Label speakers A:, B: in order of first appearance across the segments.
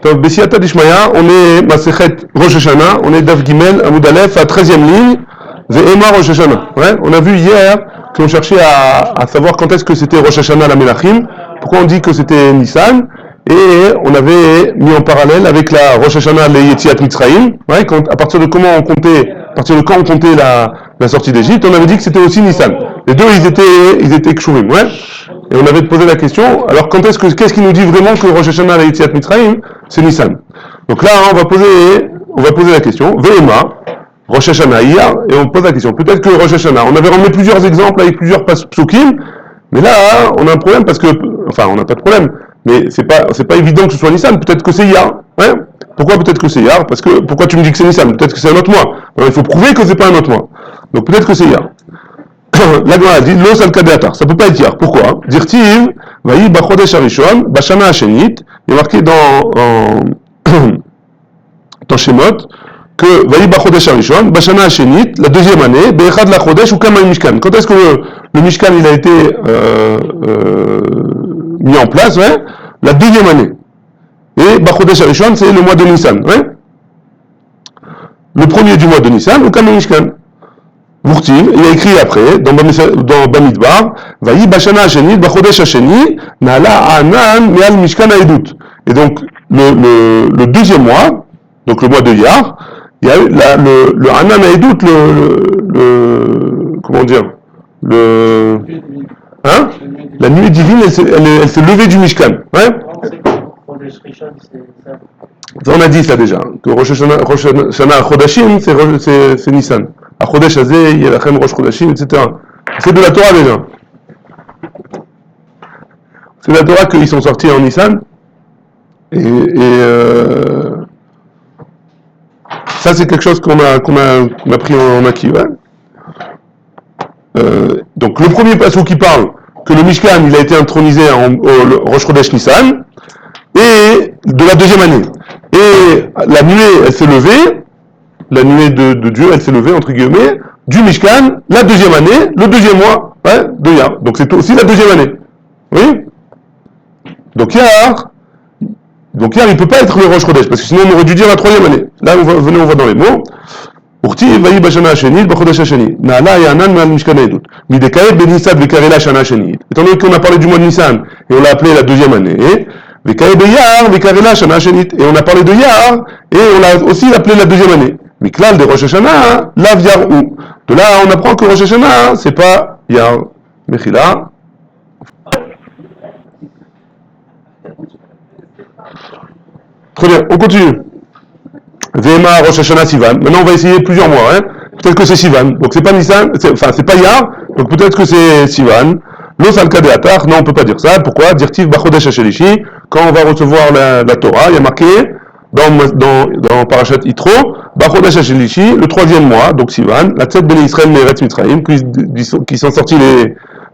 A: Donc, Bessiata Dishmaya, on est Masechet Rosh Hashanah, on est Daf Gimel, Amoud Aleph, à 13e ligne, Ve'ema Rosh Hashanah. Ouais, on a vu hier qu'on cherchait à savoir quand est-ce que c'était Rosh Hashanah la Melachim, pourquoi on dit que c'était Nissan, et on avait mis en parallèle avec la Rosh Hashanah les Yetziat Mitzrayim, ouais, à partir de quand on comptait la sortie d'Égypte, on avait dit que c'était aussi Nissan. Les deux, ils étaient Kshurim, ouais. Et on avait posé la question, alors qu'est-ce qui nous dit vraiment que Rosh Hashanah la Yetziat Mitzrayim, c'est Nissan? Donc là, on va poser la question, Ve'ema, Rosh Hashanah hier, et on pose la question, peut-être que Rosh Hashanah, on avait ramené plusieurs exemples avec plusieurs psukim, mais là, on a un problème parce que, enfin, on n'a pas de problème, mais c'est pas évident que ce soit Nissan, peut-être que c'est Iyar, hein? Pourquoi peut-être que c'est Iyar? Parce que, pourquoi tu me dis que c'est Nissan? Peut-être que c'est un autre mois. Alors, il faut prouver que c'est pas un autre mois. Donc peut-être que c'est Iyar. La Gemara dit, Lo Salka Deatar, ça peut pas être Iyar. Pourquoi? Dirtiv, Vayi Bachodesh Arishon, Bashana Hashenit, il y a marqué dans Shemot, que Vayi Bachodesh Arishon, Bashana Hashenit, la deuxième année, Be'echad la Chodesh ou Kama Mishkan. Quand est-ce que le Mishkan il a été mis en place, ouais? La deuxième année. Et Bachodesh Arishon, c'est le mois de Nissan, ouais? Le premier du mois de Nissan, ou Kama Mishkan. Vurtiv, il a écrit après, dans Bamidbar, Vayi Bashana Hashenit, Bachodesh Hasheni, Nala Anan, Meal Mishkan Haedut. Et donc, le deuxième mois, donc le mois de Iyar, il y a eu le Anan Haedut, comment dire, hein? La nuée divine, elle s'est levée du Mishkan, ouais? Ça, on a dit ça déjà, que Rosh Hashanah Chodashim, c'est Nissan. À Chodesh Hazeh, Yelachem Rosh Chodashim, etc. C'est de la Torah déjà. C'est de la Torah qu'ils sont sortis en Nissan. Et ça, c'est quelque chose qu'on a pris en acquis. Ouais. Donc, le premier passage qui parle que le Mishkan, il a été intronisé au Rosh Chodesh Nissan, et de la deuxième année. Et la nuée, elle s'est levée, la nuée de Dieu, elle s'est levée, entre guillemets, du Mishkan, la deuxième année, le deuxième mois, ouais, de Iyar. Donc c'est aussi la deuxième année. Oui? Donc Iyar, il ne peut pas être le Rosh Chodesh, parce que sinon on aurait dû dire la troisième année. Là, on va dans les mots. Urti, Vayi Bashana Hashenit, Bachodesh Hasheni. Naala Yanan Mal Mishkan Haedut. Midekaed Benisad Vekarela Shana Hashenit. Étant donné qu'on a parlé du mois de Nissan, et on l'a appelé la deuxième année, Vekaed Iyar, Vekarela Shana Hashenit. Et on a parlé de Iyar, et on l'a aussi appelé la deuxième année. Miklal de Rosh Hashanah, Lav Yar'u. De là, on apprend que Rosh Hashanah, c'est pas Yar. Mechila. Très bien, on continue. Vema Rosh Hashanah Sivan. Maintenant, on va essayer plusieurs mois. Hein. Peut-être que c'est Sivan. Donc, c'est pas Nissan, c'est pas Yar. Donc, peut-être que c'est Sivan. Lo Salka Deatar. Non, on peut pas dire ça. Pourquoi? Dirtiv Bachodesh Hashelishi. Quand on va recevoir la Torah, il y a marqué dans Parashat Yitro, Bachodesh Hashelishi, le troisième mois, donc Sivan, la tête Bnei Israël Meretz Mitzrayim, qui sont sortis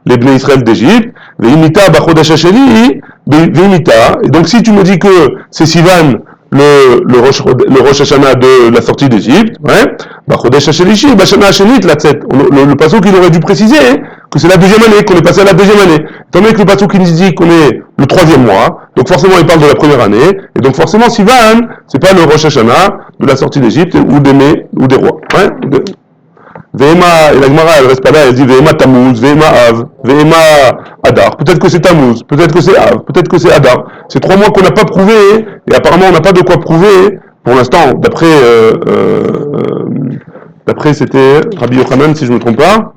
A: les Bnei Israël d'Égypte, Veimita Bachodesh Hasheli, Veimita. Et donc si tu me dis que c'est Sivan, le Rosh Hashanah de la sortie d'Égypte, ouais, Bachodesh Hashelishi, Bashana Hashenit, la tête. Le passage qu'il aurait dû préciser, que c'est la deuxième année, qu'on est passé à la deuxième année. Étant donné que le passage qui nous dit qu'on est le troisième mois, donc forcément il parle de la première année, et donc forcément Sivan, c'est pas le Rosh Hashanah de la sortie d'Égypte ou des rois. Ouais? Vehema, et la Gemara elle reste pas là, elle dit Vehema Tammuz, Vehema Av, Vehema Adar. Peut-être que c'est Tammuz, peut-être que c'est Av, peut-être que c'est Adar. C'est 3 mois qu'on n'a pas prouvé, et apparemment on n'a pas de quoi prouver, pour l'instant, d'après c'était Rabbi Yochanan si je ne me trompe pas.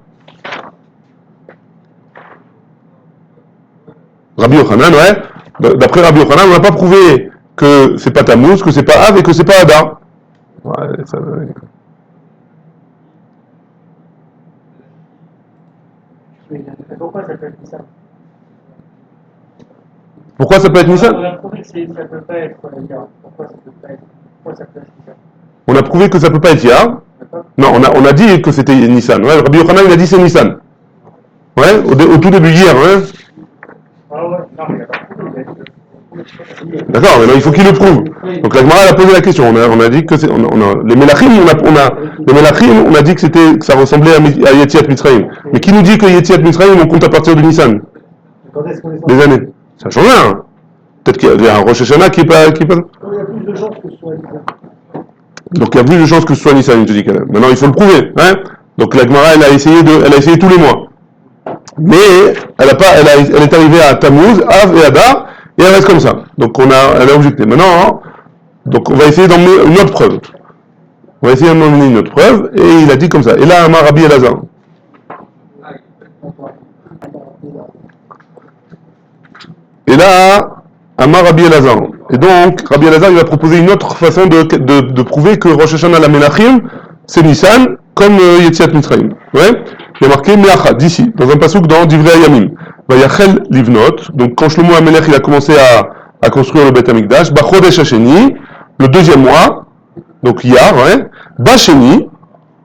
A: Rabbi Yochanan, ouais. D'après Rabbi Yochanan, on n'a pas prouvé que c'est pas Tammuz, que c'est pas Av et que c'est pas Adar. Ouais, ça va.
B: Pourquoi ça peut être Nissan?
A: Pourquoi ça peut être Nissan?
B: On a prouvé que ça peut pas être Yar. Pourquoi ça peut être Nissan?
A: On a prouvé que ça peut pas être Yar. Non, on a dit que c'était Nissan. Ouais, Rabbi Yochanan il a dit c'est Nissan. Ouais, au tout début hier, ouais.
B: Ah ouais, non, mais il a pas prouvé.
A: D'accord, mais non, il faut qu'il le prouve. Donc la Gemara a posé la question. On a dit que c'est, les Melachim, on a dit que ça ressemblait à Yetziat Mitzrayim. Mais qui nous dit que Yetziat Mitzrayim on compte à partir de Nissan? Des années. Ça change rien. Peut-être qu'il y a un Rosh Hashanah qui est pas.
B: de chances que ce soit Nissan.
A: Donc il y a plus de chances que ce soit Nissan, je dis quand même. Maintenant, il faut le prouver. Hein. Donc la Gemara, elle a essayé tous les mois. Mais elle est arrivée à Tammuz, Av et Adar, et elle reste comme ça. Donc elle a objecté. Maintenant, hein, donc on va essayer d'emmener une autre preuve. On va essayer d'emmener une autre preuve, et il a dit comme ça. Et là, Amar Rabbi Elazar. Et là, Amar Rabbi Elazar. Et donc, Rabbi Elazar, il va proposer une autre façon de prouver que Rosh Hashanah la Menachim, c'est Nissan, comme Yetziat Mitzrayim. Ouais. Il y a marqué Meachad, d'ici, dans un passouk dans Divrei Hayamim. Vayachel Livnot, donc quand Shlomo HaMelech il a commencé à construire le Beth Amikdash, Bachodesh Hasheni, le deuxième mois, donc Iyar, ouais. Basheni,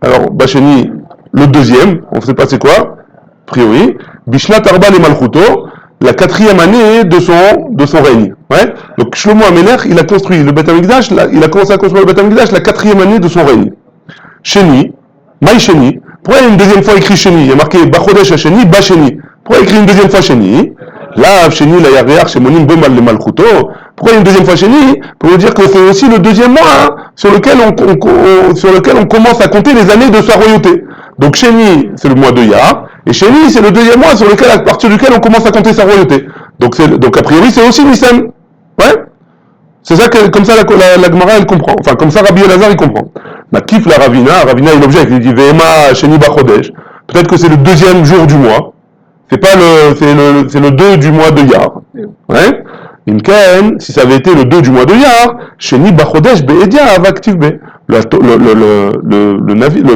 A: alors Basheni, le deuxième, on ne sait pas c'est quoi, a priori. Bishnat Arba le Malchuto, la quatrième année de son règne. Ouais. Donc Shlomo HaMelech, il a construit le Beth Amikdash, il a commencé à construire le Beth Amikdash la quatrième année de son règne. Sheni, Maï Sheni. Pourquoi il y a une deuxième fois écrit Sheni? Il y a marqué Bachodesh Hasheni, Basheni. Pourquoi il y a écrit une deuxième fois Sheni? Là, Sheni, la Yareach, Shemonim, Bemal, le Malchuto. Pourquoi il y a une deuxième fois Sheni? Pour vous dire que c'est aussi le deuxième mois hein, sur lequel on commence à compter les années de sa royauté. Donc Sheni, c'est le mois de Yar, et Sheni, c'est le deuxième mois à partir duquel on commence à compter sa royauté. Donc a priori, c'est aussi Nissan. Ouais. C'est ça que, comme ça, la Gemara, elle comprend. Enfin, comme ça, Rabbi Elazar, il comprend. La kif, la Ravina, il objecte, il dit, Vehema, Sheni, Bachodesh. Peut-être que c'est le deuxième jour du mois. C'est le 2 du mois de Yar. Ouais. Imken, si ça avait été le 2 du mois de Yar, Sheni, Bachodesh, Be'edia, Avaktiv, Be. Le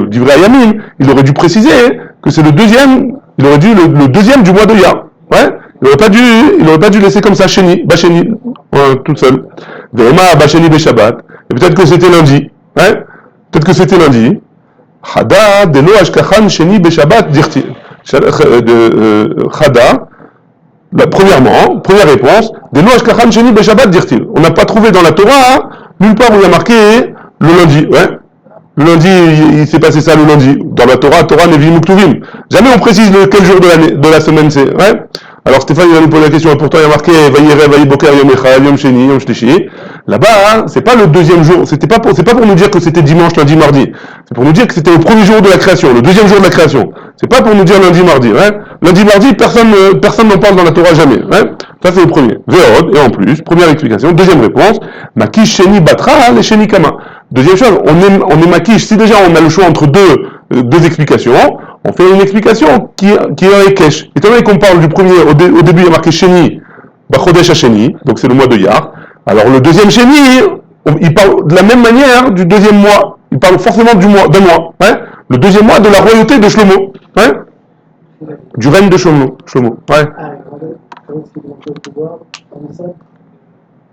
A: Divrei Hayamim, il aurait dû préciser que c'est le deuxième, il aurait dit le deuxième du mois de Yar. Ouais. Il aurait pas dû laisser comme ça Sheni, Basheni, toute seule. Vehema, Basheni, Beshabbat. Et peut-être que c'était lundi. Ouais. Peut-être que c'était lundi. Chada, Delo, Ashkachan, Sheni, Beshabbat, Dirti. Chada, première réponse, Delo, Ashkachan, Sheni, Beshabbat, Dirti. On n'a pas trouvé dans la Torah, hein, nulle part où il y a marqué le lundi. Ouais. Le lundi, il s'est passé ça le lundi. Dans la Torah, Nevi'im Uktuvim. Jamais on précise quel jour de la semaine c'est. Ouais. Alors Stéphane il va nous poser la question, et pourtant il y a marqué Vayire, Vayiboker, Yom Echad, Yom Sheni, Yom Shlishi. Là-bas, hein, c'est pas le deuxième jour, c'est pas pour nous dire que c'était dimanche, lundi, mardi. C'est pour nous dire que c'était le premier jour de la création, le deuxième jour de la création. C'est pas pour nous dire lundi, mardi. Ouais. Lundi, mardi, personne n'en parle dans la Torah jamais. Ouais. Ça c'est le premier. Ve'od, et en plus, première explication. Deuxième réponse, Makish Sheni Batra, les Sheni Kama. Deuxième chose, on est Makish, si déjà on a le choix entre deux explications, on fait une explication qui est un Ekesh. Étant donné qu'on parle du premier, au début il y a marqué Sheni, Bachodesh Hasheni, donc c'est le mois de Yar. Alors le deuxième Sheni, il parle de la même manière du deuxième mois. Il parle forcément d'un mois. Hein, le deuxième mois de la royauté de Shlomo. Hein, du règne de Shlomo. Ouais.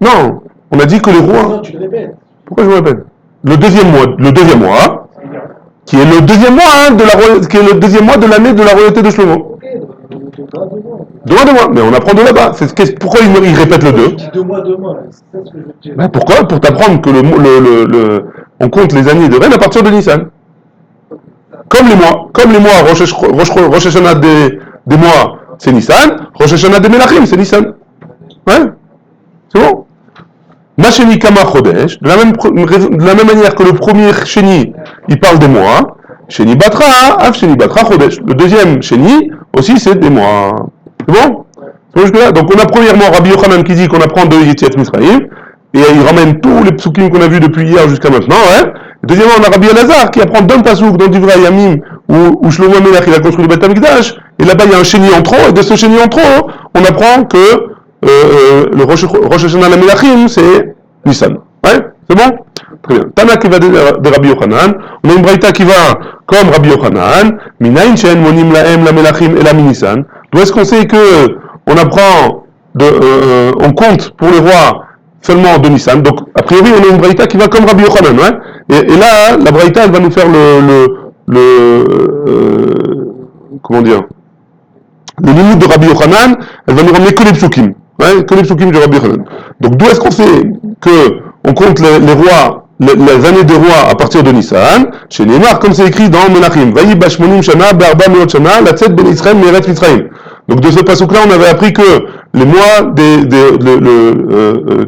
A: Non, on a dit que les rois... Pourquoi je me répète? Le deuxième mois, qui est le deuxième mois, hein, qui est le deuxième mois de l'année de la royauté de Shlomo. Deux mois. Mais on apprend de là-bas. Pourquoi il répète le 2?
B: Deux mois, c'est ce que je veux dire.
A: Ben pourquoi? Pour t'apprendre que on compte les années de règne à partir de Nissan. Comme les mois, Rosh Hashanah des mois, c'est Nissan. Rosh Hashanah des Melachim, c'est Nissan. Ouais? C'est bon? Masheni Kama Chodesh, de la même manière que le premier Sheni, il parle des mois, Sheni Batra, Av Sheni Batra Chodesh. Le deuxième Sheni, aussi c'est des mois. C'est bon? Donc on a premièrement Rabbi Yochanan qui dit qu'on apprend de Yetziat Mitzrayim, et il ramène tous les psukim qu'on a vus depuis hier jusqu'à maintenant. Ouais. Deuxièmement, on a Rabbi Elazar qui apprend d'un pasouk dans Divrei Hayamim où Shlomo HaMelech il a construit le Beth Amikdash, et là-bas il y a un Sheni en trop, et de ce Sheni en trop, on apprend que le Rosh Hashanah la Melachim, c'est Nissan. Ouais, c'est bon? Très bien. Tana qui va de Rabbi Yochanan. On a une braïta qui va comme Rabbi Yochanan. Minayin she'en monim lahem la Melachim et la Nissan. D'où est-ce qu'on sait que on apprend on compte pour les rois seulement de Nissan? Donc, a priori, on a une braïta qui va comme Rabbi Yochanan. Ouais? Et là, la braïta, elle va nous faire comment dire? Le limite de Rabbi Yochanan, elle va nous ramener que les psukim. Ouais, que les psukim de Rabbi Yochanan. Donc d'où est-ce qu'on sait qu'on compte les rois, les années des rois à partir de Nissan? Chez Neymar, comme c'est écrit dans Menachim, Vayi bashmonim shana, be'arba meot shana, latzet ben Israël me'eretz Mitzrayim. Donc de ce pasuk-là, on avait appris que les mois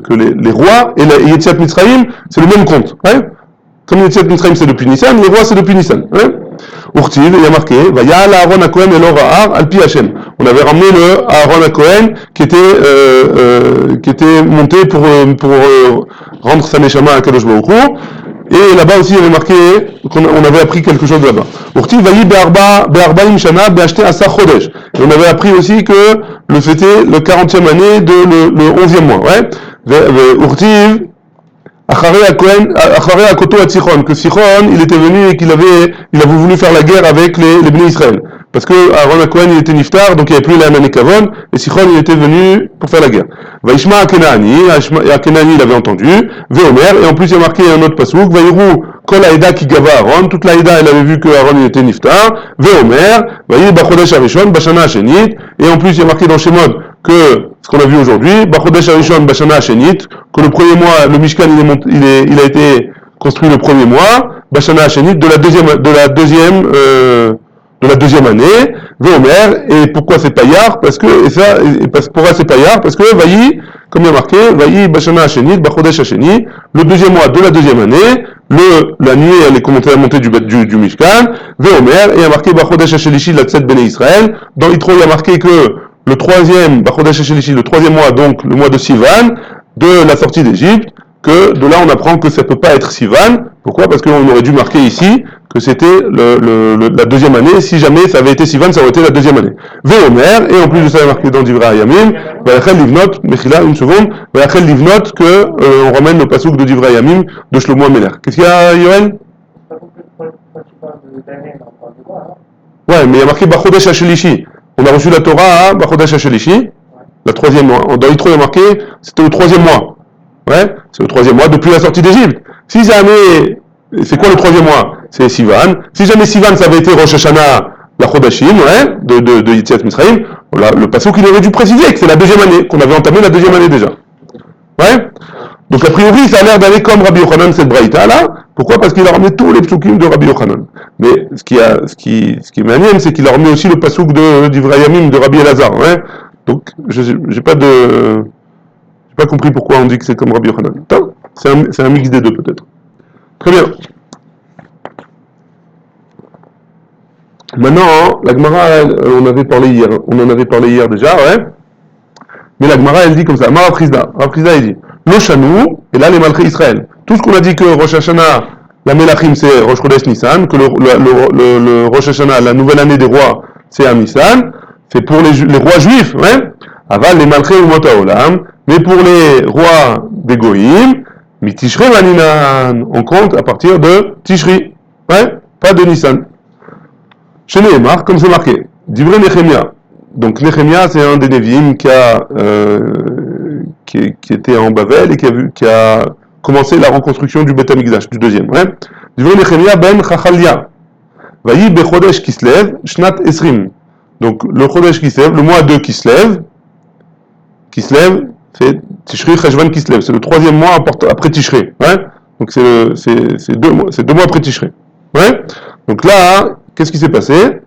A: que les rois et Yetziat Mitzrayim, c'est le même compte. Ouais. Comme Yetziat Mitzrayim c'est depuis Nissan, les rois c'est depuis Nissan. Ouais. Urtiv, il y a marqué, Vayal Aaron HaKohen Elor Ha'ar Al Pi Hashem. On avait ramené le Aaron HaKohen qui était monté pour rendre sa neshama à Kadosh Baruch Hu. Et là-bas aussi, il y avait marqué qu'on avait appris quelque chose là-bas. Urtiv Vayi Be'arba'im Shana Be'ashte Asa Chodesh. Et on avait appris aussi que c'était le 40e année de le 11e mois. Ouais. Urtiv Acharei Akoto à Sichon, que Sichon, il était venu et il avait voulu faire la guerre avec les Bnei Israël. Parce que Aaron HaKohen, il était niftar, donc il n'y avait plus la Kavon, et Sichon, il était venu pour faire la guerre. Vaishma Akenani, Akenani, il avait entendu, Veomer, et en plus il y a marqué un autre pasouk, Vaïrou, Kol Haïda qui gava Aaron, toute l'Aïda, elle avait vu que Aaron, il était niftar, Veomer, Vaïr Bachodesh Arishon, Bashana Hashenit, et en plus il y a marqué dans Shemot que ce qu'on a vu aujourd'hui, Bachodesh Arishon, Bashana Hashenit, que le premier mois, le Mishkan, il a été construit le premier mois, Bashana Hashenit, de la deuxième année, Veomer, et pourquoi c'est Payar? Pourquoi c'est Payar? Parce que Vaï, comme il y a marqué, Vaï Bashana Hashenit, Bachodesh Hasheni, le deuxième mois de la deuxième année, la nuit elle est commencée à monter du Mishkan, Veomer, et il y a marqué Bachodesh Hashelishi, la Tzed Bnei Israël. Dans l'Itro, il y a marqué que le troisième, Bachodesh Hashelishi, le troisième mois, donc le mois de Sivan, de la sortie d'Égypte, que de là on apprend que ça ne peut pas être Sivan. Pourquoi? Parce qu'on aurait dû marquer ici que c'était la deuxième année. Si jamais ça avait été Sivan, ça aurait été la deuxième année. Veomer, et en plus de ça, il y a marqué dans Divrei Hayamim, Vayachel Livnot, Mechila, une seconde, Vayachel Livnot, on ramène le pasouk de Divrei Hayamim de Shlomo Ameler. Qu'est-ce qu'il y a, Yoel? Ouais, mais il y a marqué Bachodesh Hashelishi. On a reçu la Torah à Bachodesh Hashelishi, la troisième mois. Dans l'Itro, il y a marqué, c'était le troisième mois. Ouais, c'est le troisième mois depuis la sortie d'Égypte. Si jamais, c'est quoi le troisième mois? C'est Sivan. Si jamais Sivan, ça avait été Rosh Hashanah, la Chodashim, ouais, de Yetziat Mitzrayim, le passouk il aurait dû préciser que c'est la deuxième année, qu'on avait entamé la deuxième année déjà. Ouais. Donc a priori, ça a l'air d'aller comme Rabbi Yochanan, cette braïta là. Pourquoi? Parce qu'il a ramené tous les psukim de Rabbi Yochanan. Mais ce qui est manienne, c'est qu'il a ramené aussi le passouk de Divrei Hayamim de Rabbi Elazar. Ouais. Donc, j'ai pas compris pourquoi on dit que c'est comme Rabbi Yochanan. C'est un mix des deux peut-être. Très bien. Maintenant, la Gemara, on en avait parlé hier déjà, ouais. Mais la Gemara, elle dit comme ça. Rav Chizda, il dit Lo Shanu, et là les Malchei Israël. Tout ce qu'on a dit que Rosh Hashanah, la Melachim, c'est Rosh Chodesh Nissan, que le Rosh Hashanah, la nouvelle année des rois, c'est à Nissan, c'est pour les rois juifs, ouais. Aval les Malchei Umot HaOlam, mais pour les rois des Goïm, mi Tishri Maninan, on compte à partir de Tishri, ouais, pas de Nissan. Chez Nehemar, comme c'est marqué, Divrei Nehemia. Donc Nehemia, c'est un des Nevi'im qui était en Bavel et qui a commencé la reconstruction du Beth Amikdash, du deuxième. Ouais. Divrei Nehemia ben Chachalia. Vayi bechodesh Kislev, Shnat Esrim. Donc le Chodesh Kislev, le mois de Kislev, c'est Tishri Cheshvan Kislev, c'est le troisième mois après Tishri. Ouais. Donc c'est 2 mois après Tishri. Ouais. Donc là, qu'est-ce qui s'est passé?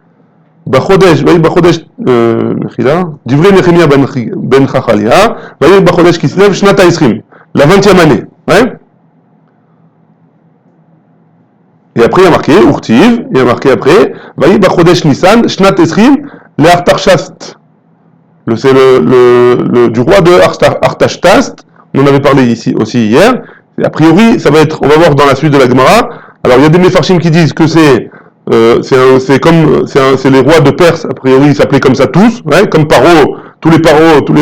A: Bachodesh, Divrei Nehemia ben Chachalia, Vayi Bachodesh Kislev, Shnat Esrim, la 20e année. Ouais. Et après il y a marqué Urtiv, il y a marqué après Vayi Bachodesh Nissan, Shnat Esrim, le Artashast. C'est le du roi de Artashast. On en avait parlé ici aussi hier. Et a priori, ça va être, on va voir dans la suite de la Gemara. Alors il y a des Mefarshim qui disent que c'est les rois de Perse, a priori ils s'appelaient comme ça tous, ouais, comme Paro, tous les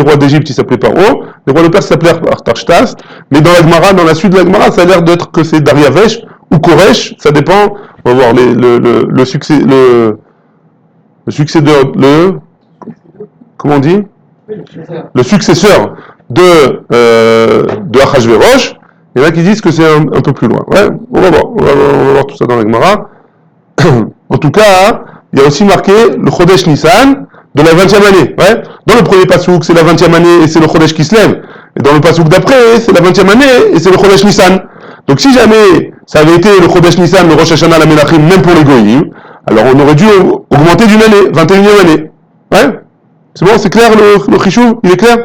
A: rois d'Égypte ils s'appelaient Paro, les rois de Perse s'appelaient Artashast, mais dans la Gemara, dans la suite de la Gemara, ça a l'air d'être que c'est Dariavesh ou Koresh, ça dépend, on va voir le successeur, comment on dit? Le successeur de Achashverosh. Il y en a qui disent que c'est un peu plus loin. Ouais, on va voir tout ça dans la Gemara. En tout cas, il y a aussi marqué le Chodesh Nissan de la 20e année. Ouais. Dans le premier pasouk, c'est la 20e année et c'est le Chodesh Kislev. Et dans le pasouk d'après, c'est la 20e année et c'est le Chodesh Nissan. Donc si jamais ça avait été le Chodesh Nissan, le Rosh Hashanah, la Melachim, même pour les Goïm, alors on aurait dû augmenter d'une année, 21e année. Ouais. C'est bon, c'est clair le chishouv? Il est clair?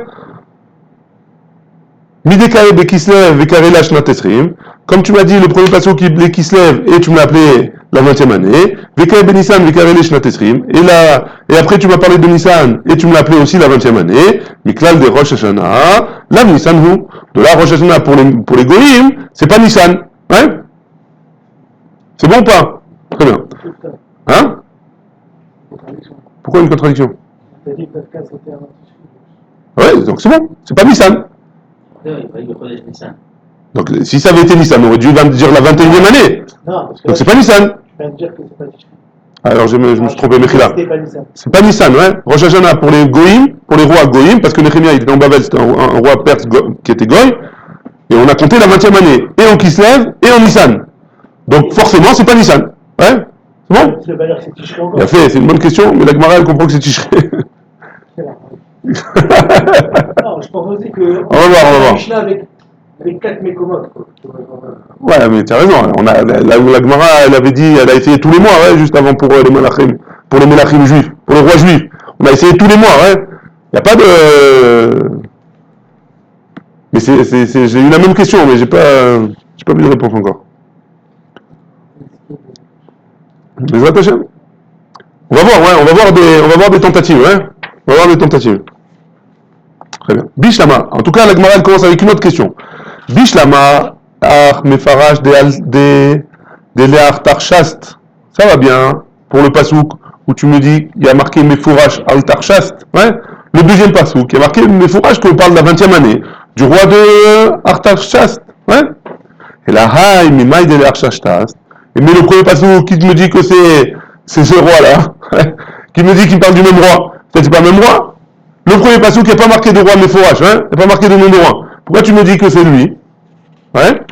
A: Midekare bekislev vekare la shnat esrim. Comme tu m'as dit, le premier passouk qui est kislev et tu m'as appelé la 20e année. Vekare benissan vekare le shnat esrim. Et après tu m'as parlé de Nissan et tu m'as appelé aussi la 20e année. Miklal de Rosh Hashanah. La Nissan hu. De la Rosh Hashanah pour les goyim, c'est pas Nissan. Hein? C'est bon ou pas? Très bien. Hein? Pourquoi une contradiction? Ouais, donc c'est bon. C'est pas Nissan. Donc si ça avait été Nissan, on aurait dû dire la 21e année.
B: Non,
A: donc c'est pas Nissan.
B: Je viens de dire que c'est pas Nissan.
A: Alors je me suis trompé, Mechila.
B: C'est pas Nissan,
A: ouais. Rosh Hashanah pour les Goïm, pour les rois Goïm, parce que Nehemia il était en Babel, c'était un roi perse qui était Goï, et on a compté la 20e année, et en Kislev, et en Nissan. Donc forcément, c'est pas Nissan. Ouais? C'est bon? Il a fait, c'est une bonne question, mais la Gemara elle comprend que c'est Tishré.
B: Non, je pense aussi que.
A: On va voir.
B: Mishnah avec 4 mécomodes.
A: Ouais, mais tu as raison. La Gemara, elle avait dit, elle a essayé tous les mois, ouais, juste avant pour les Melachim, juifs, pour les rois juifs. On a essayé tous les mois, ouais. Il n'y a pas de. Mais j'ai eu la même question, mais j'ai pas vu de réponse encore. Mais Hashem. On va voir, ouais, on va voir des tentatives, ouais. On va voir des tentatives. Très bien. Bishlama. En tout cas, la Gemara elle commence avec une autre question. Bishlama, mefarash de le'ar tarshast. Ça va bien pour le pasouk où tu me dis il y a marqué mefurash al tarshast. Ouais. Le deuxième pasouk, il y a marqué mefurash qu'on parle de la 20e année du roi de Artaxerxès. Ouais. Et la haï mimaï de l'Artaxerxès. Mais le premier pasouk qui me dit que c'est ce roi-là, qui me dit qu'il parle du même roi. C'est pas le même roi. Le premier pasouk, il n'y a pas marqué de roi Mefurash, hein? Il n'y a pas marqué de nom de roi. Pourquoi tu me dis que c'est lui? Ouais?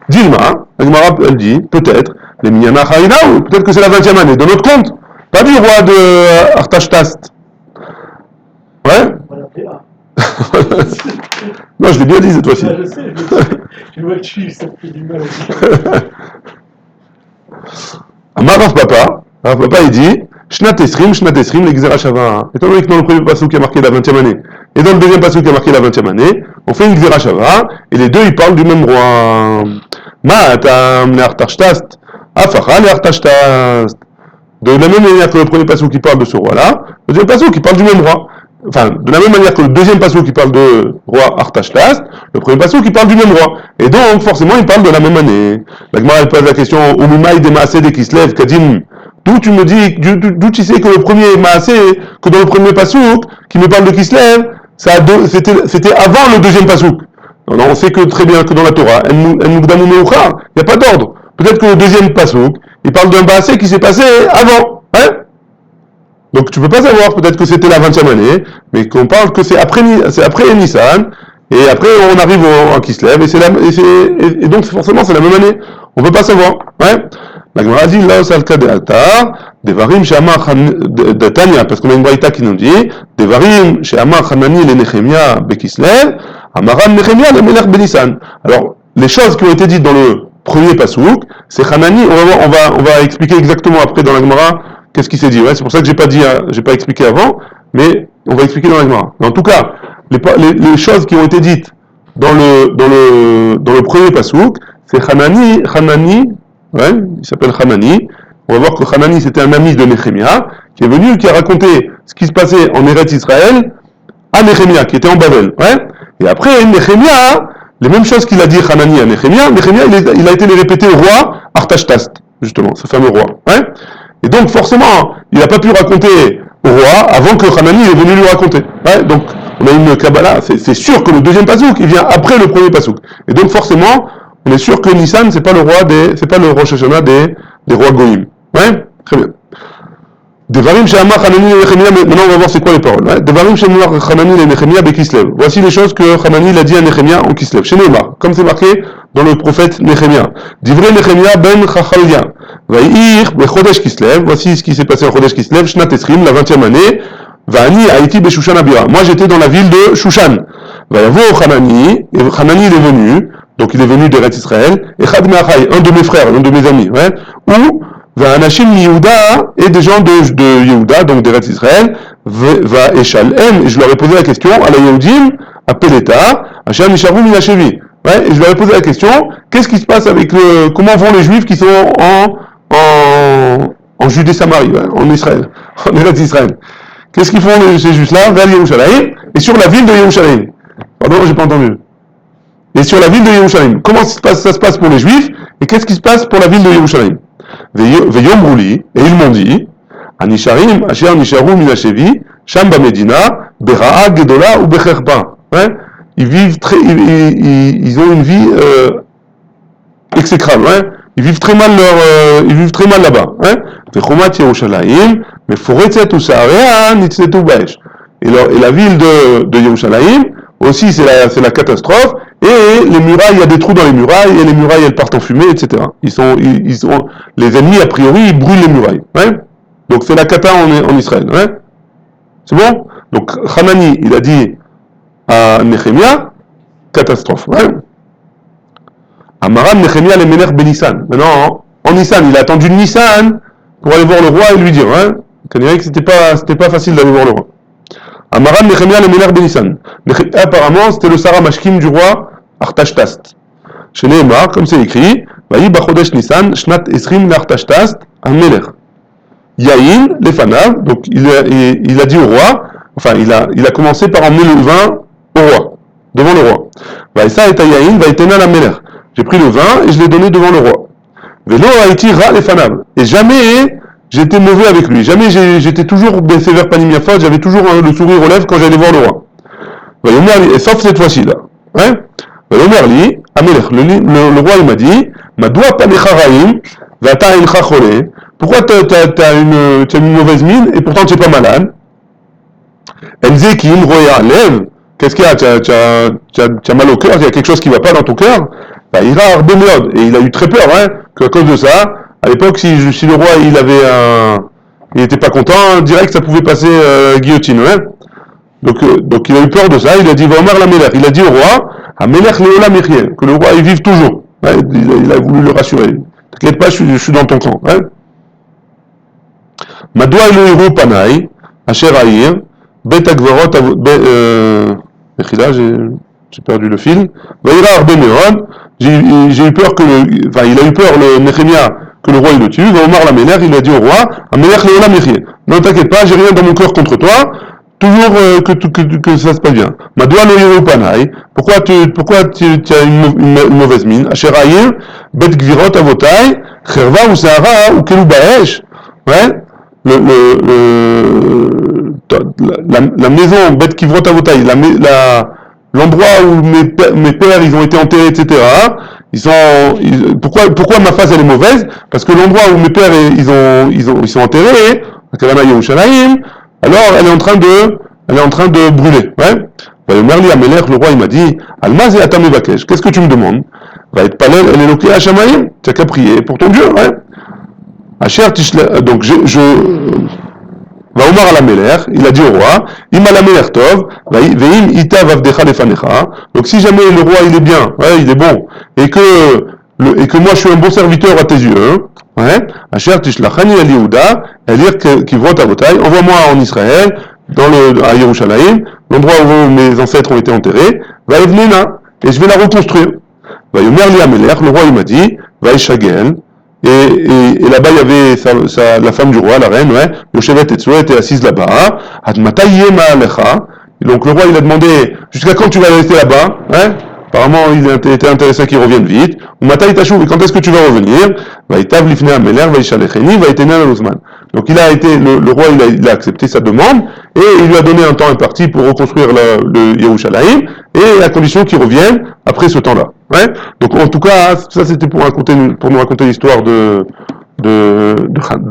A: Dilma, elle dit, peut-être, les Minyana Harinaou, peut-être que c'est la 20e année, de notre compte. Pas du roi de Artaxerxès. Ouais?
B: On va l'appeler A.
A: Non, je l'ai bien dit cette fois-ci.
B: Je sais. Tu vois que tu ça me fait du mal aussi.
A: Rav Papa, il dit, Shnat Esrim, les Gzera Shava. Étant donné que dans le premier pasouk qui a marqué la 20e année, et dans le deuxième pasouk qui a marqué la 20e année, on fait une Gzera Shava, et les deux ils parlent du même roi. Ma'atam le'artaxerxès, afacha le'artaxerxès. De la même manière que le premier pasouk qui parle de ce roi-là, le deuxième pasouk qui parle du même roi. Enfin, de la même manière que le deuxième pasouk qui parle de roi Artaxerxès, le premier pasouk qui parle du même roi. Et donc, forcément, il parle de la même année. La Gemara, elle pose la question, Omimaï de Maasé de Kislev, Kadim. D'où tu me dis, d'où tu sais que le premier Maasé, que dans le premier pasouk, qui me parle de Kislev, c'était avant le deuxième pasouk. Non, on sait que très bien que dans la Torah, il n'y a pas d'ordre. Peut-être que le deuxième pasouk, il parle d'un Maasé qui s'est passé avant. Hein? Donc tu peux pas savoir, peut-être que c'était la 20e année, mais qu'on parle que c'est après Nissan, et après on arrive en Kislev, et donc forcément c'est la même année. On peut pas savoir. Ouais. La Gemara dit là c'est le cas de Altar, Devarim She'amar de Tanya, parce qu'on a une braïta qui nous dit, Devarim She'amar Hanani le Nehemia Bekislev, Amaram Nehemia le Melech Benissan. Alors les choses qui ont été dites dans le premier pasouk, c'est Hanani. On va expliquer exactement après dans la Gemara. Qu'est-ce qui s'est dit? Ouais, c'est pour ça que j'ai pas expliqué avant, mais on va expliquer dans la Gemara. En tout cas, les choses qui ont été dites dans le premier pasouk, c'est Hanani, ouais, il s'appelle Hanani. On va voir que Hanani c'était un ami de Nehemia qui est venu, qui a raconté ce qui se passait en Eretz Israël à Nehemia, qui était en Babel. Ouais. Et après Nehemia, les mêmes choses qu'il a dit Hanani à Nehemia, il a été les répéter au roi Artaxerxès, justement, ce fameux roi. Ouais. Et donc forcément, il n'a pas pu raconter au roi avant que Hanani est venu lui raconter. Ouais, donc on a une Kabbalah, c'est sûr que le deuxième pasouk, il vient après le premier pasouk. Et donc forcément, on est sûr que Nissan, c'est pas le Rosh Hashanah des rois Goïm. Ouais, très bien. Devarim she'amar Hanani le Nehemia, maintenant on va voir c'est quoi les paroles. Ouais. Devarim she'amar Hanani le Nehemia bekislev. Voici les choses que Hanani a dit à Nehemia en Kislev. Chez Neymar, comme c'est marqué dans le prophète Nehemia. Divrei Nehemia ben Chachalia. Vaïr bechodesh Kislev. Voici ce qui s'est passé en Chodesh Kislev, Shnat Esrim, la 20e année. Va'ani haïti beshushan abira. Moi j'étais dans la ville de Shushan. Va'yavo Hanani, et Hanani il est venu, donc il est venu d'Eretz Israël. Echad me'achai, un de mes frères, un de mes amis, ouais. Ou Anashim Yehuda et des gens de Yehuda, donc d'Eretz Israël, va Eshalem, et je leur ai posé la question à la Yehudim, à Peleta, à Shem Nishavu Minachevi. Ouais, et je leur ai posé la question, qu'est-ce qui se passe avec comment vont les Juifs qui sont en Judée-Samarie, ouais, en Israël, en Eretz Israël. Qu'est-ce qu'ils font ces Juifs-là vers Yerushalayim et sur la ville de Yerushalayim? Pardon, j'ai pas entendu. Et sur la ville de Yerushalayim. Comment ça se passe pour les Juifs et qu'est-ce qui se passe pour la ville de Yerushalayim? Veyom Rouli, et ils m'ont dit, Anisharim, Asher Nisharu Minachevi, Sham Bamedina, Bera'a Gedola ou Becherpa. Ils vivent ils ont une vie exécrable. Ouais. Ils vivent très mal là-bas. Vechomat Yerushalayim, mais Foretzet ou Sa'area, Nitzetu Baesh. Et la ville de Yerushalayim, aussi c'est la catastrophe, et les murailles, il y a des trous dans les murailles, et les murailles elles partent en fumée, etc. Les ennemis a priori ils brûlent les murailles. Ouais. Donc c'est la cata en Israël. Ouais. C'est bon? Donc Hanani, il a dit à Nehemia, catastrophe. Ouais. Amaran Nehemia le Melech Benissan. Maintenant, en Nissan, il a attendu Nissan pour aller voir le roi et lui dire, hein, qu'on dirait que c'était pas facile d'aller voir le roi. Amaran Nehemia le Melech Benissan. Apparemment, c'était le Sarah Mashkim du roi Artashtast. Chez Nehemar, comme c'est écrit, Vaï Bachodesh Nissan, Shnat Esrim l'Artashtast, un Melech. Yahin, les Fanav, donc il a dit au roi, enfin il a commencé par emmener le vin au roi, devant le roi. Vaïsa et Yahin, Vaïtena la Melech. J'ai pris le vin et je l'ai donné devant le roi. Velo Haïti Ra les Fanav. Et jamais j'étais mauvais avec lui. Jamais j'étais toujours sévère panimiafot, j'avais toujours le sourire aux lèvres quand j'allais voir le roi. Et sauf cette fois-ci là. Hein? Vayomerli, Amelech, le roi il m'a dit, Madoua Panecharaim, Vata Incha Chole. Pourquoi t'as une mauvaise mine et pourtant tu n'es pas malade? Enzekim, Roya, lève. Qu'est-ce qu'il y a? Tu as mal au cœur, il y a quelque chose qui ne va pas dans ton cœur? Il ira Arbeméod. Et il a eu très peur, hein, qu'à cause de ça, à l'époque, si le roi il n'était pas content, direct ça pouvait passer guillotine, hein. Donc il a eu peur de ça, il a dit va Omar la Melech. Il a dit au roi, Amelech Léola Michiel, que le roi il vive toujours. Hein, il a voulu le rassurer. T'inquiète pas, je suis dans ton camp. Hein. Madoua Elohim Panay, Asher Aïr, Bet Agvarot, j'ai perdu le fil. Vaïra Arbeméod, j'ai eu peur il a eu peur le Nehemia que le roi il le tue. Va Omar la Melech, il a dit au roi, Amelech Léola Michiel. Non t'inquiète pas, j'ai rien dans mon cœur contre toi. Toujours que ça se passe bien. Madoua lo Panay, pourquoi tu as une mauvaise mine? Asher Aïr, Bet Gvirot Avotai, Cherva ou Sahara ou Kelou Baesh. Ouais. La maison, Bet Kivrot Avotai, l'endroit où mes pères ils ont été enterrés, etc. Pourquoi ma face elle est mauvaise? Parce que l'endroit où mes pères ils sont enterrés, alors elle est en train de brûler. Ouais. Merli Amelech, le roi il m'a dit, Almaz et Atam Evakesh, qu'est-ce que tu me demandes? Va être palel, elle est loquée à Shamaïm, tu n'as qu'à prier pour ton Dieu. Ouais. Donc va Omar à la Melech, il a dit au roi, Im la Melech Tov, veim ita vavdecha lefanecha. Donc si jamais le roi il est bien, ouais, il est bon, et que moi je suis un bon serviteur à tes yeux, ouais, Asher tishlachani al Yehuda, elir kivrot avotai, envoie-moi en Israël, à Yerushalayim, l'endroit où mes ancêtres ont été enterrés, va evnena, et je vais la reconstruire. Va yomer li Amelech, le roi il m'a dit, va Ishagel. Et là-bas, il y avait la femme du roi, la reine, ouais, Yoshevet Etzo, était assise là-bas. Admata yema alecha. Donc le roi, il a demandé, jusqu'à quand tu vas rester là-bas, hein? Apparemment, il était intéressé qu'il revienne vite. Mata itachou, et quand est-ce que tu vas revenir? Va itav lifne ameler, va ishalecheni, va itenel al-Othman. Donc le roi, il a accepté sa demande, et il lui a donné un temps imparti pour reconstruire le Yerushalayim, et à condition qu'il revienne après ce temps-là. Ouais. Donc en tout cas, ça c'était pour nous raconter l'histoire de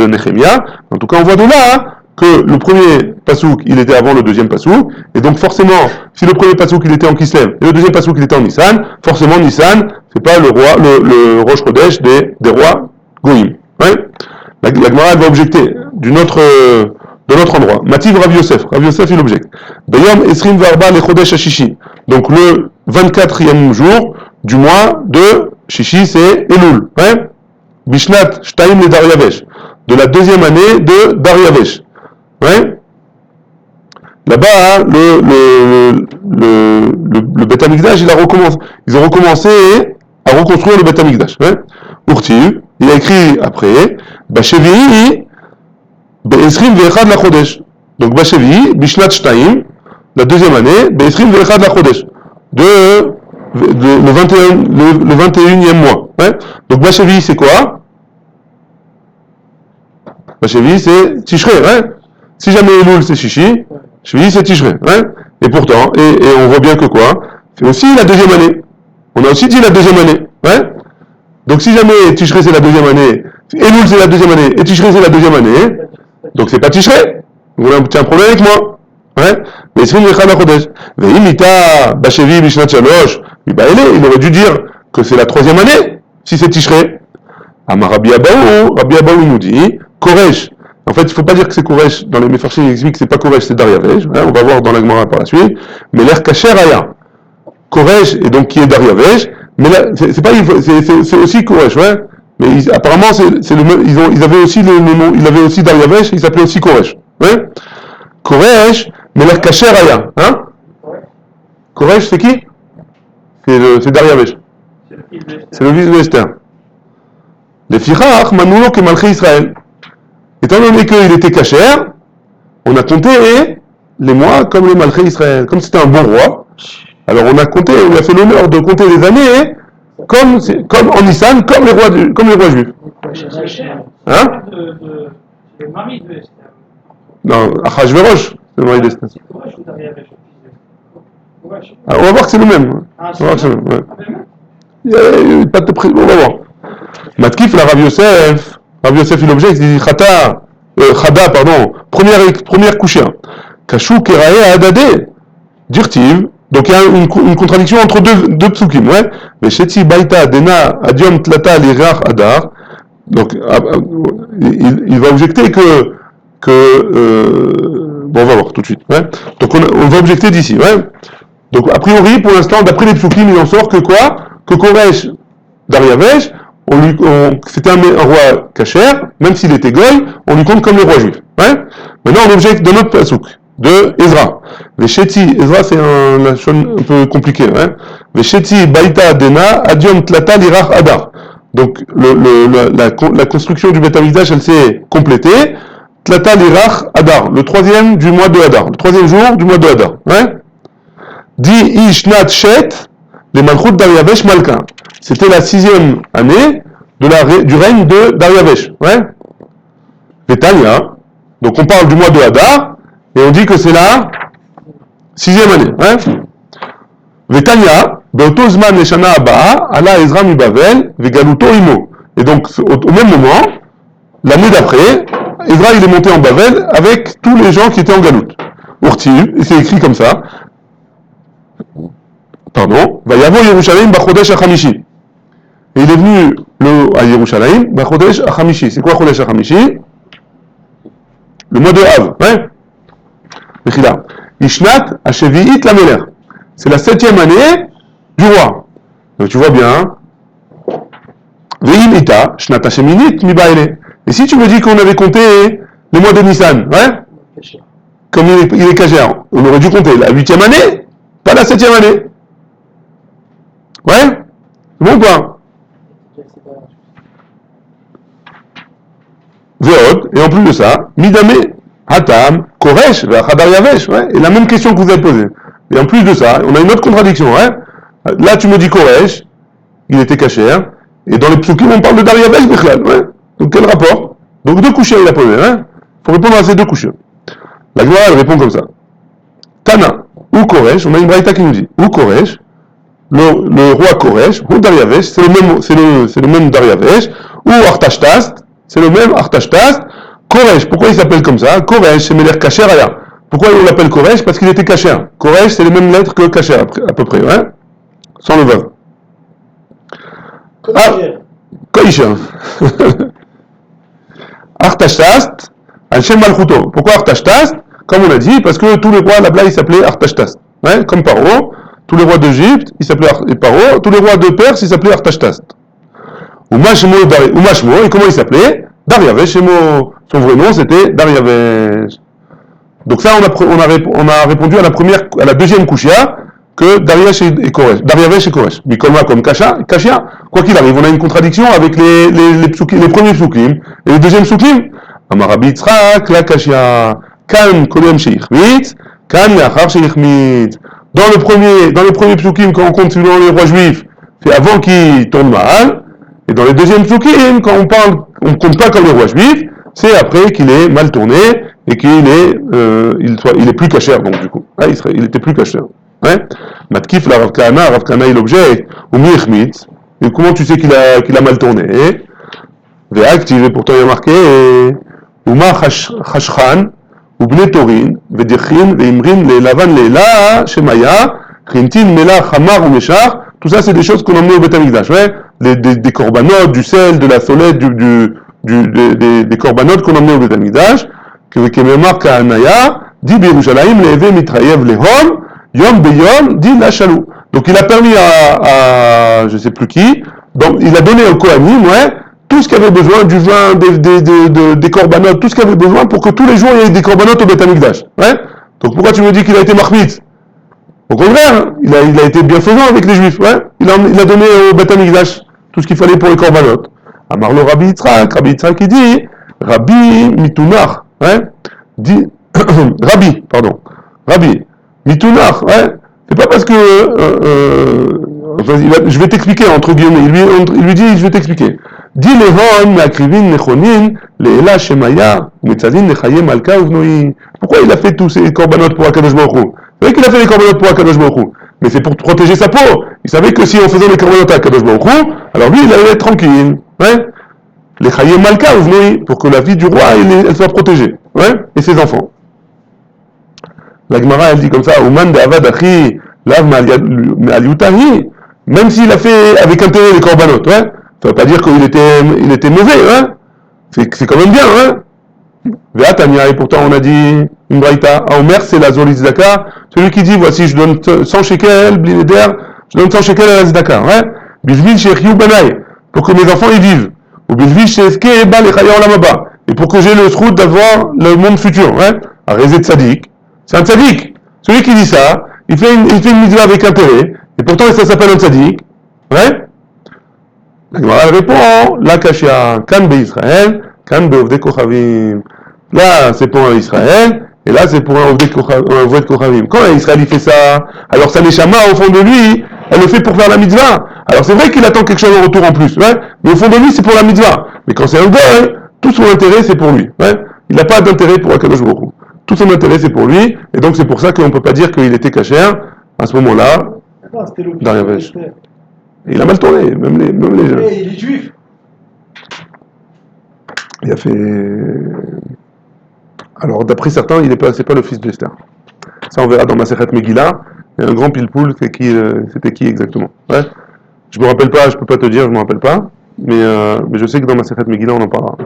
A: Nehemia. En tout cas, on voit de là que le premier pasouk, il était avant le deuxième pasouk, et donc forcément, si le premier pasouk il était en Kislev, et le deuxième pasouk il était en Nissan, forcément Nissan, c'est pas le Rosh Chodesh des rois Goïm. Ouais. La Gemara va objecter de notre endroit. Mativ Rav Yosef il objecte. Bayom Esrim Varba le Chodesh Hashishi. Donc le 24e jour du mois de Shishi, c'est Elul. Ouais. Bishnat Shtaim le Daryavesh, de la deuxième année de Daryavesh. Ouais. Là-bas, le Beth Amikdash, ils ont recommencé à reconstruire le Beth Amikdash. Ouais. Urtiv, il a écrit après, Bashevi, Be'esrim ve'echad la Chodesh. Donc Bashevi, Bishnat Shtaim, la deuxième année, Be'esrim ve'echad la Chodesh. Le 21e mois. Ouais. Donc Bashevi, c'est quoi? Bashevi, c'est Tishrei. Ouais. Si jamais Elul, c'est Shishi, Shvi, c'est Tishrei. Ouais. Et pourtant, et on voit bien que quoi? C'est aussi la deuxième année. On a aussi dit la deuxième année. Ouais. Donc si jamais Tishrei, c'est la deuxième année, Elul, c'est la deuxième année, et Tishrei, c'est la deuxième année, donc c'est pas Tishrei. Vous avez un problème avec moi. Ouais. Mais c'est une Rechana Chodesh. Ve'imita Bashevi Bishnat Shalosh. Il aurait dû dire que c'est la troisième année, si c'est Tishrei. Amar Rabbi Abaou nous dit, Koresh. En fait, il ne faut pas dire que c'est Koresh. Dans les Mefarshim, il explique que c'est pas Koresh, c'est Daryavesh. Hein, on va voir dans la Gemara par la suite. Mais l'air Kacher Aya. Koresh, et donc qui est Daryavesh. Mais là, c'est aussi Koresh, ouais. Mais apparemment, c'est le même, ils avaient aussi le nom, il avait aussi Daryavesh, il s'appelait aussi Koresh. Ouais. Koresh, mais l'air Kacher Aya. Hein? Koresh, c'est qui? C'est Daryavesh. C'est le fils de Esther. Les Firach, Manoulo, que Malché Israël. Étant donné qu'il était cachère, on a compté les mois comme les Malché Israël. Comme c'était un bon roi, alors on a fait l'honneur de compter les années comme en Nissan, comme les rois juifs. Hein?
B: Le mari de Esther.
A: Non, Achashverosh, c'est le mari d'Esther. On va voir que c'est le même. On va voir que c'est le même. Ouais. Pas de on va voir. Matkif la Rav Yosef, il objecte, il dit Chada, pardon, première couchée. Kachou Kerae Adade, Dirtiv. Donc il y a une contradiction entre deux psukim, ouais. Mais Shetzi Baita Dena Adiom Tlata Lirach Adar. Donc il va objecter que bon, on va voir tout de suite, ouais. Donc on va objecter d'ici, ouais. Donc a priori, pour l'instant, d'après les psukim, il en sort que quoi? Que Koresh Daryavesh, c'était un roi cachère, même s'il était goy, on lui compte comme le roi juif. Ouais. Maintenant, on objecte de notre pasouk, de Ezra. Veshetzi, Ezra, c'est un peu compliqué. Ouais. Veshetzi Baita Dena Adiom Tlata Lirach Adar. Donc, la construction du Beth Amikdash, elle s'est complétée. Tlata Lirach Adar, le troisième du mois de Adar, le troisième jour du mois de Adar. Ouais. Di Ishnat Shet, les Malchut Daryavesh Malka. C'était la 6e année du règne de Daryavesh. Ouais. Vetania. Donc on parle du mois de Hadar et on dit que c'est la 6e année. Ouais. Vetania. Beotozman Neshana Abba, Ala Ezra mi Bavel, Vegaluto Imo. Et donc au même moment, l'année d'après, Ezra il est monté en Bavel avec tous les gens qui étaient en Galout. Urtiv, et c'est écrit comme ça. Pardon. Vayavo Yerushalayim Bachodesh HaChamishi. Et il est venu à Yerushalayim, Chodesh HaChamishi. C'est quoi Chodesh HaChamishi? Le mois de Av, ouais. Mechila. Ishnat HaShevi'it Lameler. C'est la 7e année du roi. Donc tu vois bien. Ve'im ita, Shnat HaSheminit Mibaile. Et si tu me dis qu'on avait compté les mois de Nissan, ouais? Comme il est cachère, on aurait dû compter la 8e année, pas la 7e année. Ouais? C'est bon ou pas? Veod, et en plus de ça, Midame, Hatam, Koresh, Daryavesh, ouais, et la même question que vous avez posée. Et en plus de ça, on a une autre contradiction, hein. Là, tu me dis Koresh, il était cachère, et dans les psukim, on parle de Daryavesh, ouais. Donc quel rapport? Donc deux couchers, il a posé, hein. Faut répondre à ces deux couchers. La Gemara, elle répond comme ça. Tana, ou Koresh, on a une braïta qui nous dit, ou Koresh, le roi Koresh, ou Daryavesh, c'est le même Daryavesh, ou Artashtas, c'est le même Artashtas. Koresh, pourquoi il s'appelle comme ça? Koresh, c'est Meler Kacher Aya. Pourquoi on l'appelle Koresh? Parce qu'il était Kacher. Koresh, c'est les mêmes lettres que Kacher, à peu près, ouais? Sans le vav. Koisha. Artashtas, Al-Shem Malchuto. Pourquoi Artashtas? Comme on a dit, parce que tous les rois là-bas, ils s'appelaient Artashtas. Ouais? Comme Paro. Tous les rois d'Égypte, ils s'appelaient Paro. Tous les rois de Perse, ils s'appelaient Artashtas. Umashmo, et comment il s'appelait? Daryavesh Shemo. Son vrai nom, c'était Daryavesh. Donc ça, on a répondu à la deuxième kushia, que Daryavesh et Koresh. Mikolma comme Kashia. Quoi qu'il arrive, on a une contradiction avec les premiers psukim et les deuxièmes psukim. Amarabi Yitzhak, la Kashia. Kan Kodem Sheichmitz, Kan Yachar Sheichmitz. Dans les premiers psukim, quand on compte selon les rois juifs, c'est avant qu'ils tournent mal. Et dans les deuxièmes psukim, quand on compte pas comme les rois juifs, c'est après qu'il est mal tourné et qu'il est plus cachère, donc du coup. Ah, il était plus cachère. Ouais. Matkif la Rav Kahana il objecte, ou Michmitz. Et comment tu sais qu'il a mal tourné? Ve'active, pourtant il y a marqué, Uma Chashchan, ou Bne Torin, Ve'dirchin, Ve'imrin, Le'lavan, Le'la, Shemaya, Chintin, Mela, Hamar ou Meshach. Tout ça, c'est des choses qu'on emmenait au Beth Amikdash, ouais. Des corbanotes, du sel, de la solette, des corbanotes qu'on emmenait au Beth Amikdash, que marque à Anaya, dit Birushalayim, Le'eve, Mitrayev, Lehom, Yom Beyom, dit la Chalou. Donc il a permis à je sais plus qui, donc il a donné au Kohanim, ouais, tout ce qu'il avait besoin, du vin, des corbanotes, tout ce qu'il avait besoin pour que tous les jours il y ait des corbanotes au Beth Amikdash, ouais. Donc pourquoi tu me dis qu'il a été marmite? Au contraire, il a été bienfaisant avec les Juifs, ouais. Il a donné au Beth Amikdash tout ce qu'il fallait pour les corbanotes. Amarlo Rabbi Yitzhak il dit, Rabbi Mitunach, ouais, dit, Rabbi Mitunach, ouais, c'est pas parce que, je vais t'expliquer entre guillemets, il lui dit, je vais t'expliquer. Dit Lehon, Meakrivin, Nechonin, Leela, Shemaya, Metzadin, Nechaye, Malka, Uvnoi. Pourquoi il a fait tous ces corbanotes pour Akadosh Baruch Hu? C'est vrai qu'il a fait les corbanotes pour Akadosh Baruch Hu, mais c'est pour protéger sa peau. Il savait que si on faisait les corbanotes à Akadosh Baruch Hu, alors lui, il allait être tranquille, ouais. Les Chaye Malka, Uvnoi, pour que la vie du roi, elle soit protégée, ouais, et ses enfants. La Gemara, elle dit comme ça, Uman de Avad Achi, Lav Ma'aliutahi, même s'il a fait avec intérêt les corbanotes, ouais, ça veut pas dire qu'il était mauvais, hein. C'est quand même bien, hein. Ve'atania, et pourtant on a dit une braïta, Aomer, c'est la Zolit Zdaka, celui qui dit, voici, je donne 100 shekels, blinéder, je donne 100 shekels à la Zdaka, ouais. Bishvil shechiu banai, pour que mes enfants y vivent. Ou bishvil sheske eba lechaya olamaba, et pour que j'ai le srout d'avoir le monde futur, ouais. Arrêtez de sadique. C'est un tzaddik. Celui qui dit ça, il fait une mitzvah avec intérêt, et pourtant ça s'appelle un tzaddik. Ouais. La Gemara répond, la kashia, kan be Israël, kan be ovdei kochavim. Là, c'est pour un Israël, et là, c'est pour un ovdei kochavim. Quand un Israël il fait ça, alors sa neshama, au fond de lui, elle le fait pour faire la mitzvah. Alors c'est vrai qu'il attend quelque chose en retour en plus, ouais, mais au fond de lui, c'est pour la mitzvah. Mais quand c'est un goy, tout son intérêt, c'est pour lui. Ouais. Il n'a pas d'intérêt pour Akadosh Baruch Hu. Tout son intérêt, c'est pour lui, et donc c'est pour ça qu'on ne peut pas dire qu'il était cachère à ce moment-là, dans Daryavesh. Il a mal tourné, même les gens.
B: Et il est juif.
A: Il a fait. Alors, d'après certains, c'est pas le fils d'Esther. Ça, on verra dans Masechet Megillah. Il y a un grand pilpoul, c'était qui exactement? Ouais. Je me rappelle pas, je peux pas te dire, je me rappelle pas. Mais je sais que dans Masechet Megillah, on en parlera.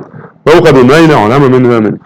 A: Baruch Adonai, Amen.